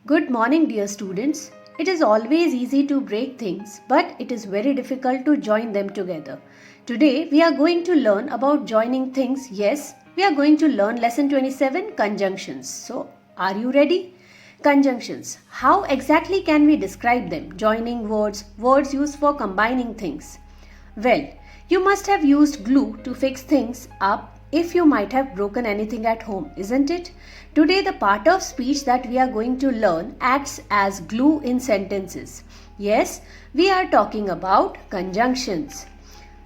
Good morning, dear students. It is always easy to break things, but it is very difficult to join them together. Today, we are going to learn about joining things. Yes, we are going to learn lesson 27 conjunctions. So, are you ready? Conjunctions. How exactly can we describe them? Joining words, words used for combining things. Well, you must have used glue to fix things up if you might have broken anything at home, isn't it? Today, the part of speech that we are going to learn acts as glue in sentences. Yes, we are talking about conjunctions.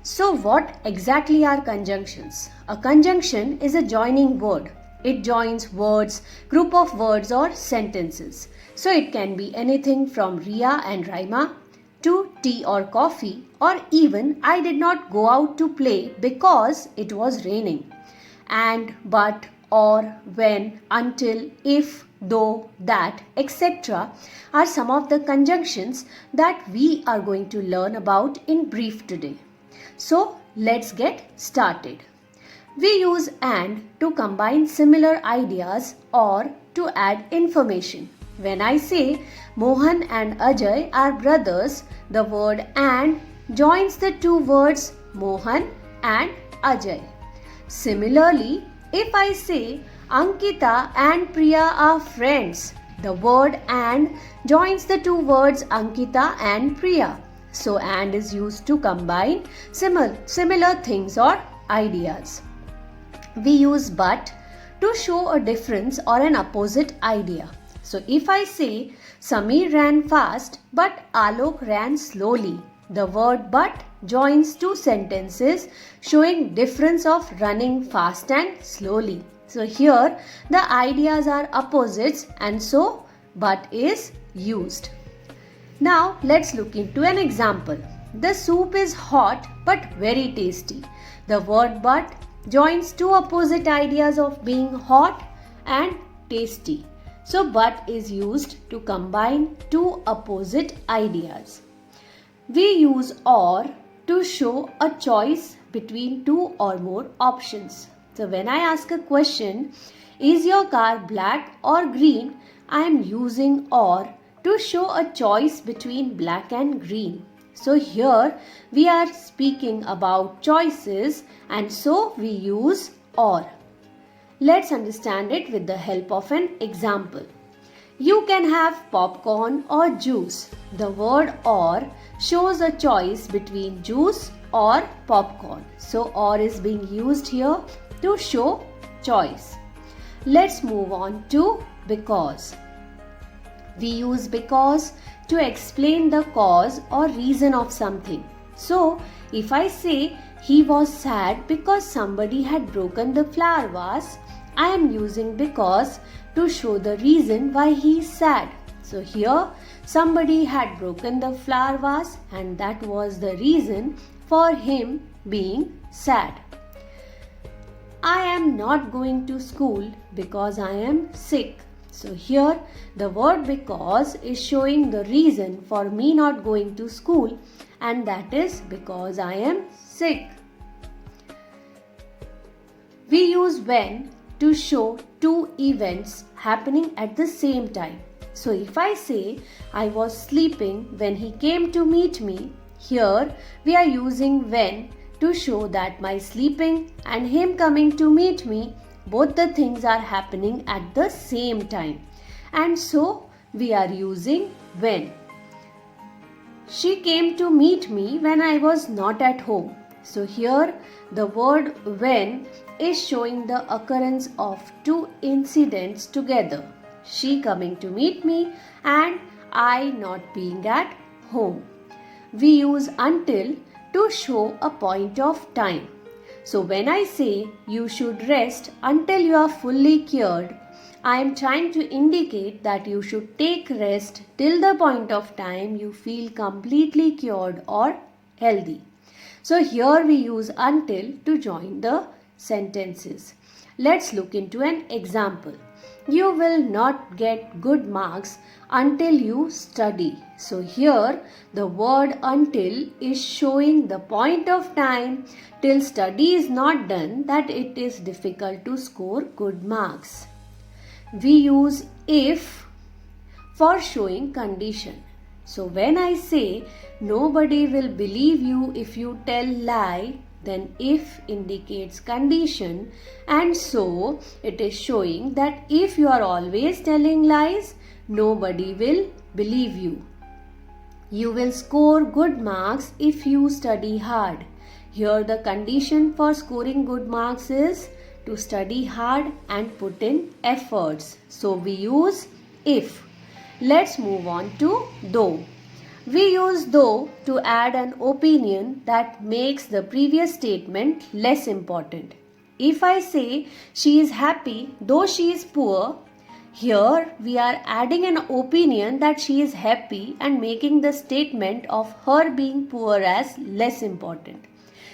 So, what exactly are conjunctions? A conjunction is a joining word. It joins words, group of words or sentences. So, it can be anything from Ria and Raima to tea or coffee, or even I did not go out to play because it was raining. And, but, or, when, until, if, though, that, etc. are some of the conjunctions that we are going to learn about in brief today. So, let's get started. We use and to combine similar ideas or to add information. When I say Mohan and Ajay are brothers, the word and joins the two words Mohan and Ajay. Similarly, if I say Ankita and Priya are friends, the word and joins the two words Ankita and Priya. So and is used to combine similar things or ideas. We use but to show a difference or an opposite idea. So if I say Samir ran fast but Alok ran slowly, the word but joins two sentences showing difference of running fast and slowly. So here the ideas are opposites and so but is used. Now let's look into an example. The soup is hot but very tasty. The word but joins two opposite ideas of being hot and tasty. So but is used to combine two opposite ideas. We use or to show a choice between two or more options. So when I ask a question, is your car black or green? I am using or to show a choice between black and green. So here we are speaking about choices and so we use or. Let's understand it with the help of an example. You can have popcorn or juice. The word or shows a choice between juice or popcorn. So or is being used here to show choice. Let's move on to because. We use because to explain the cause or reason of something. So, if I say he was sad because somebody had broken the flower vase, I am using because to show the reason why he is sad. So, here somebody had broken the flower vase and that was the reason for him being sad. I am not going to school because I am sick. So here the word because is showing the reason for me not going to school and that is because I am sick. We use when to show two events happening at the same time. So if I say I was sleeping when he came to meet me, here we are using when to show that my sleeping and him coming to meet me, both the things are happening at the same time. And so we are using when. She came to meet me when I was not at home. So here the word when is showing the occurrence of two incidents together. She coming to meet me and I not being at home. We use until to show a point of time. So when I say you should rest until you are fully cured, I am trying to indicate that you should take rest till the point of time you feel completely cured or healthy. So here we use until to join the sentences. Let's look into an example. You will not get good marks until you study. So here the word until is showing the point of time till study is not done that it is difficult to score good marks. We use if for showing condition. So when I say nobody will believe you if you tell lie, then if indicates condition, and so it is showing that if you are always telling lies, nobody will believe you. You will score good marks if you study hard. Here the condition for scoring good marks is to study hard and put in efforts. So we use if. Let's move on to though. We use though to add an opinion that makes the previous statement less important. If I say she is happy though she is poor, here we are adding an opinion that she is happy and making the statement of her being poor as less important.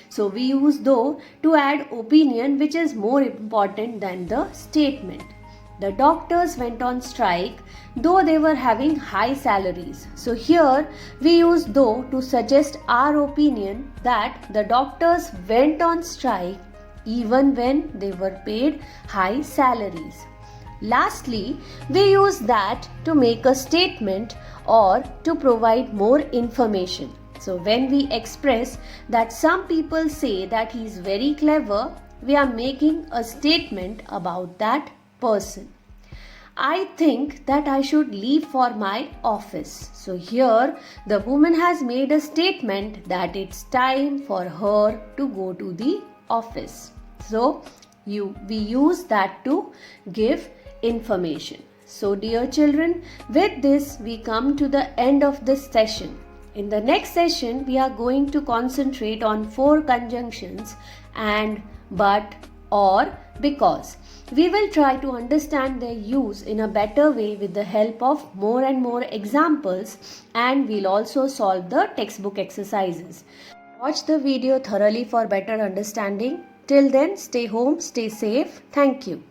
So we use though to add opinion which is more important than the statement. The doctors went on strike though they were having high salaries. So here we use though to suggest our opinion that the doctors went on strike even when they were paid high salaries. Lastly, we use that to make a statement or to provide more information. So when we express that some people say that he is very clever, we are making a statement about that person. I think that I should leave for my office. So here the woman has made a statement that it's time for her to go to the office. So we use that to give information. So dear children, with this we come to the end of this session. In the next session we are going to concentrate on 4 conjunctions and, but, or, because. We will try to understand their use in a better way with the help of more and more examples, and we'll also solve the textbook exercises. Watch the video thoroughly for better understanding. Till then, stay home, stay safe. Thank you.